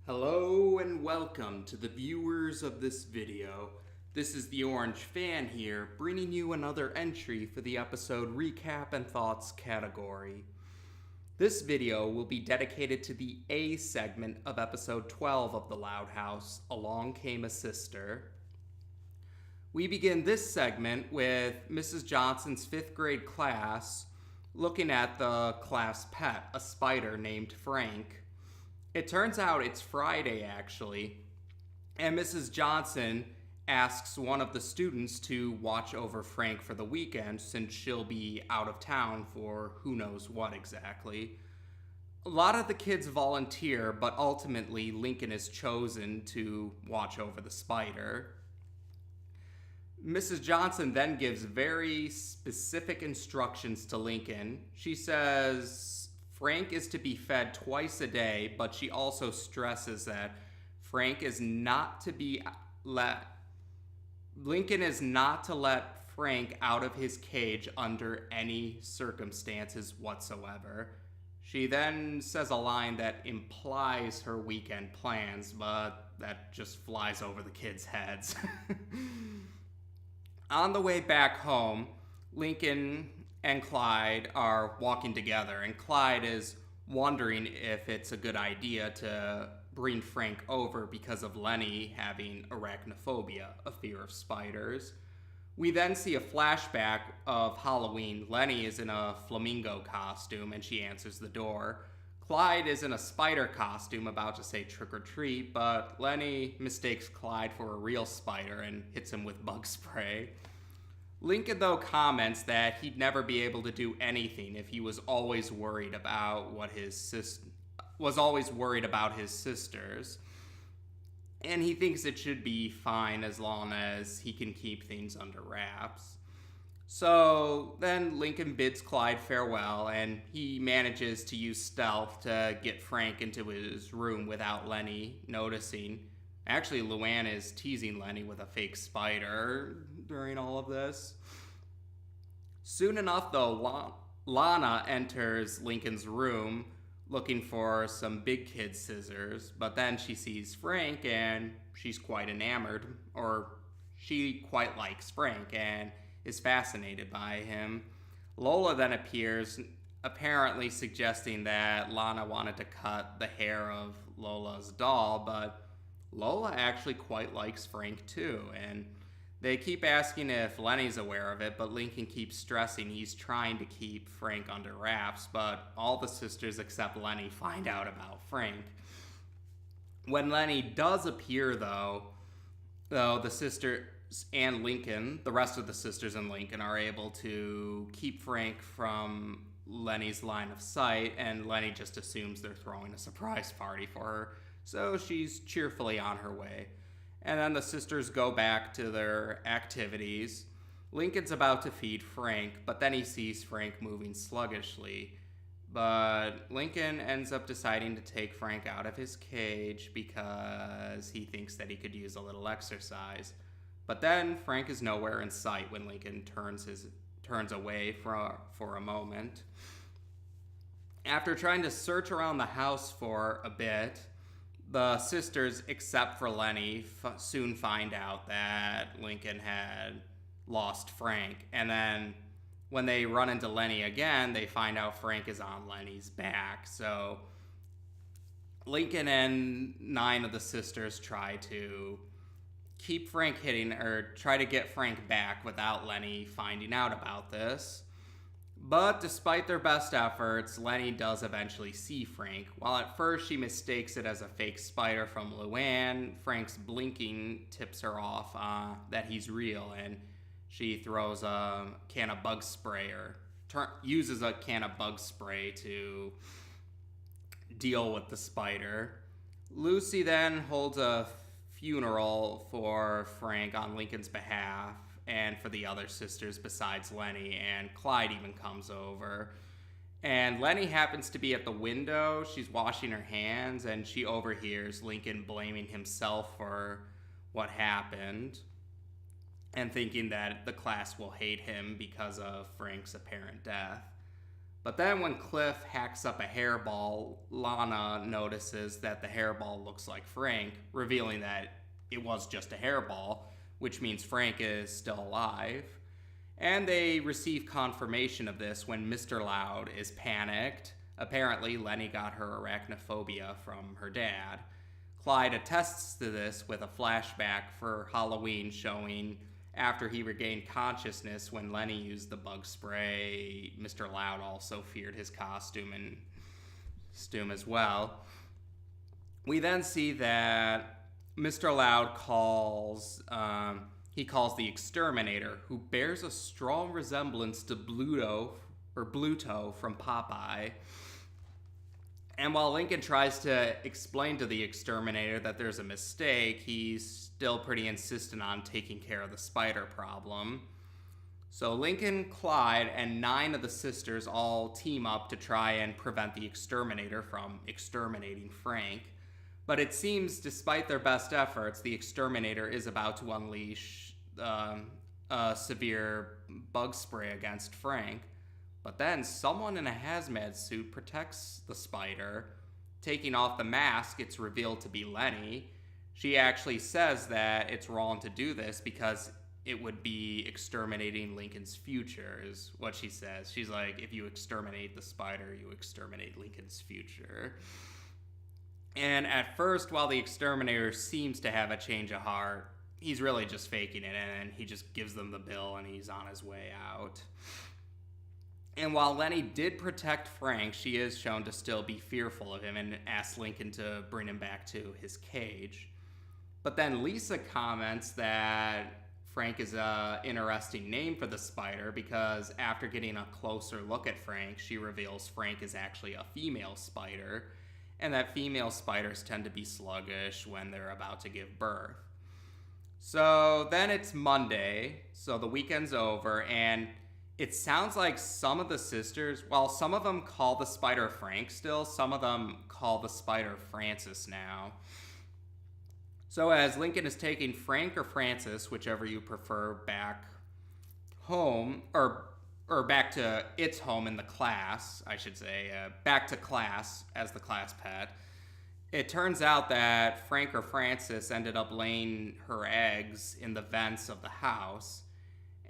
Hello and welcome to the viewers of this video. This is the Orange Fan here, bringing you another entry for the episode Recap and Thoughts category. This video will be dedicated to the A segment of episode 12 of The Loud House, Along Came a Sister. We begin this segment with Mrs. Johnson's 5th grade class looking at the class pet, a spider named Frank. It turns out it's Friday, actually, and Mrs. Johnson asks one of the students to watch over Frank for the weekend since she'll be out of town for who knows what exactly. A lot of the kids volunteer, but ultimately Lincoln is chosen to watch over the spider. Mrs. Johnson then gives very specific instructions to Lincoln. She says Frank is to be fed twice a day, but she also stresses that Frank is not to be Lincoln is not to let Frank out of his cage under any circumstances whatsoever. She then says a line that implies her weekend plans, but that just flies over the kids' heads. On the way back home, Lincoln and Clyde are walking together, and Clyde is wondering if it's a good idea to bring Frank over because of Leni having arachnophobia, a fear of spiders. We then see a flashback of Halloween. Leni is in a flamingo costume and she answers the door. Clyde is in a spider costume about to say trick or treat, but Leni mistakes Clyde for a real spider and hits him with bug spray. Lincoln, though, comments that he'd never be able to do anything if he was always worried about his sisters. And he thinks it should be fine as long as he can keep things under wraps. So then Lincoln bids Clyde farewell, and he manages to use stealth to get Frank into his room without Leni noticing. Actually, Luann is teasing Leni with a fake spider during all of this. Soon enough, though, Lana enters Lincoln's room looking for some big kid scissors, but then she sees Frank and she's quite enamored, or she quite likes Frank and is fascinated by him. Lola then appears, apparently suggesting that Lana wanted to cut the hair of Lola's doll, but Lola actually quite likes Frank too, and they keep asking if Leni's aware of it, but Lincoln keeps stressing he's trying to keep Frank under wraps, but all the sisters except Leni find out about Frank. When Leni does appear, though the sisters and Lincoln, the rest of the sisters and Lincoln, are able to keep Frank from Leni's line of sight, and Leni just assumes they're throwing a surprise party for her. So she's cheerfully on her way. And then the sisters go back to their activities. Lincoln's about to feed Frank, but then he sees Frank moving sluggishly. But Lincoln ends up deciding to take Frank out of his cage because he thinks that he could use a little exercise. But then Frank is nowhere in sight when Lincoln turns away for a moment. After trying to search around the house for a bit, the sisters, except for Leni, soon find out that Lincoln had lost Frank. And then when they run into Leni again, they find out Frank is on Leni's back. So Lincoln and 9 of the sisters try to keep Frank hitting, or try to get Frank back without Leni finding out about this. But despite their best efforts, Leni does eventually see Frank. While at first she mistakes it as a fake spider from Luann, Frank's blinking tips her off that he's real, and she throws a can of bug spray, or uses a can of bug spray to deal with the spider. Lucy then holds a funeral for Frank on Lincoln's behalf, and for the other sisters besides Leni, and Clyde even comes over. And Leni happens to be at the window. She's washing her hands, and she overhears Lincoln blaming himself for what happened and thinking that the class will hate him because of Frank's apparent death. But then when Cliff hacks up a hairball, Lana notices that the hairball looks like Frank, revealing that it was just a hairball, which means Frank is still alive. And they receive confirmation of this when Mr. Loud is panicked. Apparently, Leni got her arachnophobia from her dad. Clyde attests to this with a flashback for Halloween showing after he regained consciousness when Leni used the bug spray, Mr. Loud also feared his costume as well. We then see that Mr. Loud calls the exterminator, who bears a strong resemblance to Bluto from Popeye. And while Lincoln tries to explain to the exterminator that there's a mistake, he's still pretty insistent on taking care of the spider problem. So Lincoln, Clyde, and 9 of the sisters all team up to try and prevent the exterminator from exterminating Frank. But it seems, despite their best efforts, the exterminator is about to unleash a severe bug spray against Frank. But then someone in a hazmat suit protects the spider. Taking off the mask, it's revealed to be Leni. She actually says that it's wrong to do this because it would be exterminating Lincoln's future, is what she says. She's like, if you exterminate the spider, you exterminate Lincoln's future. And at first, while the exterminator seems to have a change of heart, he's really just faking it, and he just gives them the bill and he's on his way out. And while Leni did protect Frank, she is shown to still be fearful of him and asks Lincoln to bring him back to his cage. But then Lisa comments that Frank is an interesting name for the spider because after getting a closer look at Frank, she reveals Frank is actually a female spider, and that female spiders tend to be sluggish when they're about to give birth. So then it's Monday, so the weekend's over, and it sounds like some of the sisters, while some of them call the spider Frank still, some of them call the spider Francis now. So as Lincoln is taking Frank or Francis, whichever you prefer, back home, or back to its home in the class, I should say, back to class as the class pet, it turns out that Frank or Francis ended up laying her eggs in the vents of the house.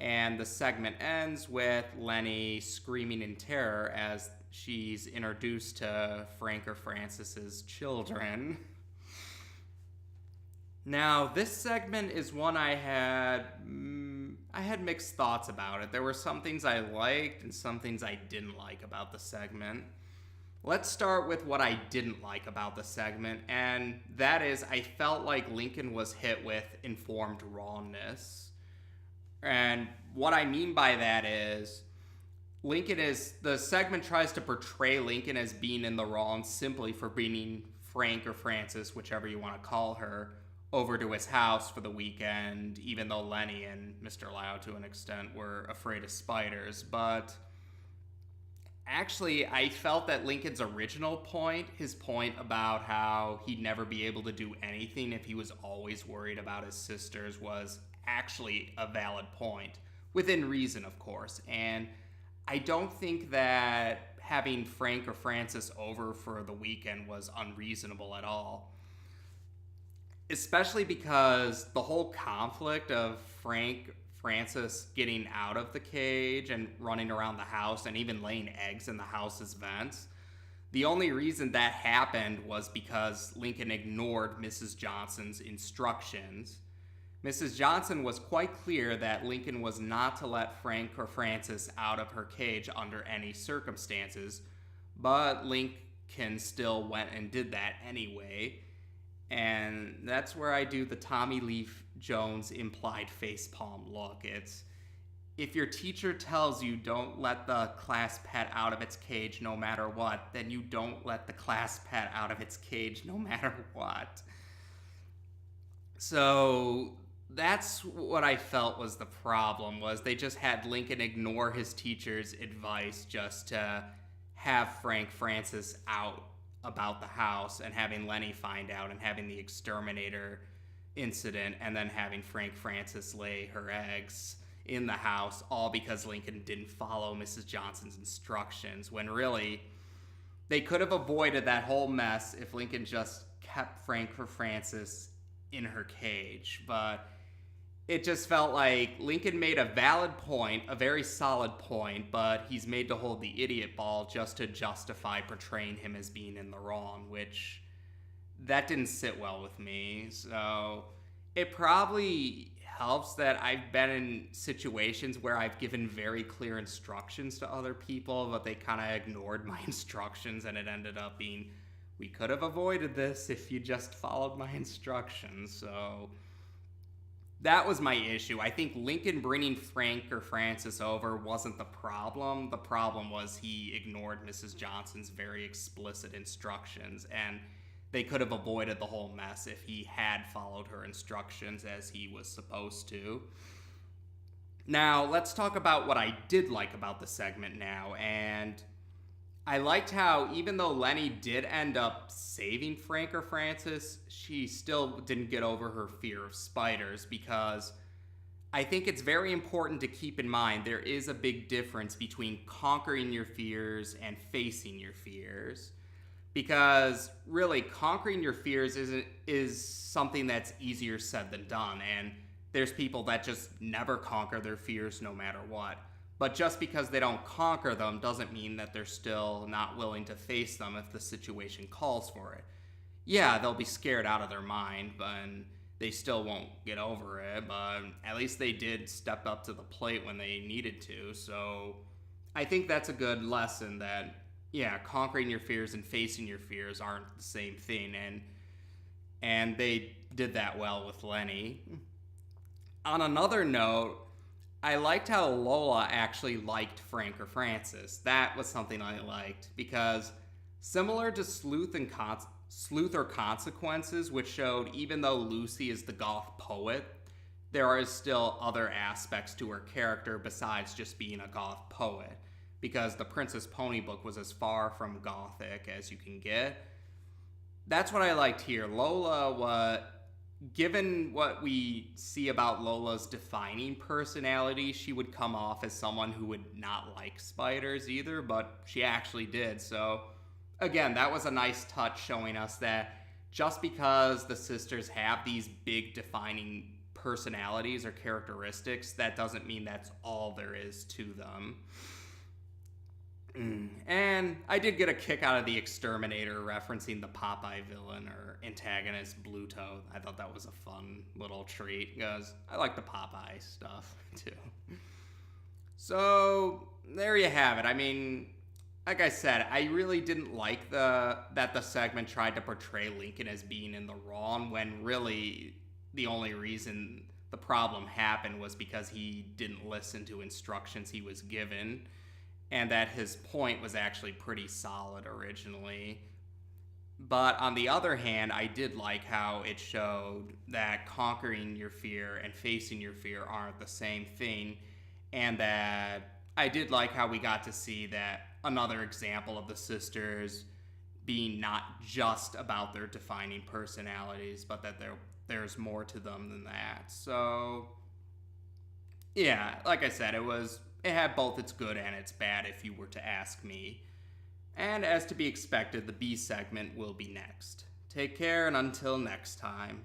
And the segment ends with Leni screaming in terror as she's introduced to Frank or Francis's children. Now, this segment is one I had mixed thoughts about it. There were some things I liked and some things I didn't like about the segment. Let's start with what I didn't like about the segment, and that is I felt like Lincoln was hit with informed wrongness. And what I mean by that is the segment tries to portray Lincoln as being in the wrong simply for bringing Frank or Francis, whichever you want to call her, over to his house for the weekend, even though Leni and Mr. Loud to an extent were afraid of spiders. But actually, I felt that Lincoln's original point, his point about how he'd never be able to do anything if he was always worried about his sisters, was actually a valid point, within reason, of course. And I don't think that having Frank or Francis over for the weekend was unreasonable at all. Especially because the whole conflict of Francis getting out of the cage and running around the house and even laying eggs in the house's vents, the only reason that happened was because Lincoln ignored Mrs. Johnson's instructions. Mrs. Johnson was quite clear that Lincoln was not to let Frank or Francis out of her cage under any circumstances, but Lincoln still went and did that anyway. And that's where I do the Tommy Lee Jones implied facepalm look. It's, if your teacher tells you don't let the class pet out of its cage no matter what, then you don't let the class pet out of its cage no matter what. So that's what I felt was the problem, was they just had Lincoln ignore his teacher's advice just to have Francis out about the house and having Leni find out and having the exterminator incident and then having Francis lay her eggs in the house, all because Lincoln didn't follow Mrs. Johnson's instructions, when really they could have avoided that whole mess if Lincoln just kept Frank for Francis in her cage. But it just felt like Lincoln made a valid point, a very solid point, but he's made to hold the idiot ball just to justify portraying him as being in the wrong, which that didn't sit well with me. So it probably helps that I've been in situations where I've given very clear instructions to other people, but they kind of ignored my instructions, and it ended up being, we could have avoided this if you just followed my instructions. So that was my issue. I think Lincoln bringing Frank or Francis over wasn't the problem. The problem was he ignored Mrs. Johnson's very explicit instructions, and they could have avoided the whole mess if he had followed her instructions as he was supposed to. Now, let's talk about what I did like about the segment now, and I liked how even though Leni did end up saving Frank or Francis, she still didn't get over her fear of spiders, because I think it's very important to keep in mind there is a big difference between conquering your fears and facing your fears. Because really, conquering your fears is something that's easier said than done, and there's people that just never conquer their fears no matter what. But just because they don't conquer them doesn't mean that they're still not willing to face them if the situation calls for it. Yeah, they'll be scared out of their mind, but they still won't get over it, but at least they did step up to the plate when they needed to. So I think that's a good lesson that, yeah, conquering your fears and facing your fears aren't the same thing, and they did that well with Leni. On another note, I liked how Lola actually liked Frank or Francis. That was something I liked, because similar to Sleuth or Consequences, which showed even though Lucy is the goth poet, there are still other aspects to her character besides just being a goth poet, because the Princess Pony book was as far from gothic as you can get. That's what I liked here. Given what we see about Lola's defining personality, she would come off as someone who would not like spiders either, but she actually did. So again, that was a nice touch showing us that just because the sisters have these big defining personalities or characteristics, that doesn't mean that's all there is to them. And I did get a kick out of the Exterminator referencing the Popeye villain or antagonist Bluto. I thought that was a fun little treat, because I like the Popeye stuff too. So there you have it. I mean, like I said, I really didn't like that the segment tried to portray Lincoln as being in the wrong, when really the only reason the problem happened was because he didn't listen to instructions he was given, and that his point was actually pretty solid originally. But on the other hand, I did like how it showed that conquering your fear and facing your fear aren't the same thing, and that I did like how we got to see that another example of the sisters being not just about their defining personalities, but that there's more to them than that. So yeah, like I said, it had both its good and its bad if you were to ask me. And as to be expected, the B segment will be next. Take care, and until next time.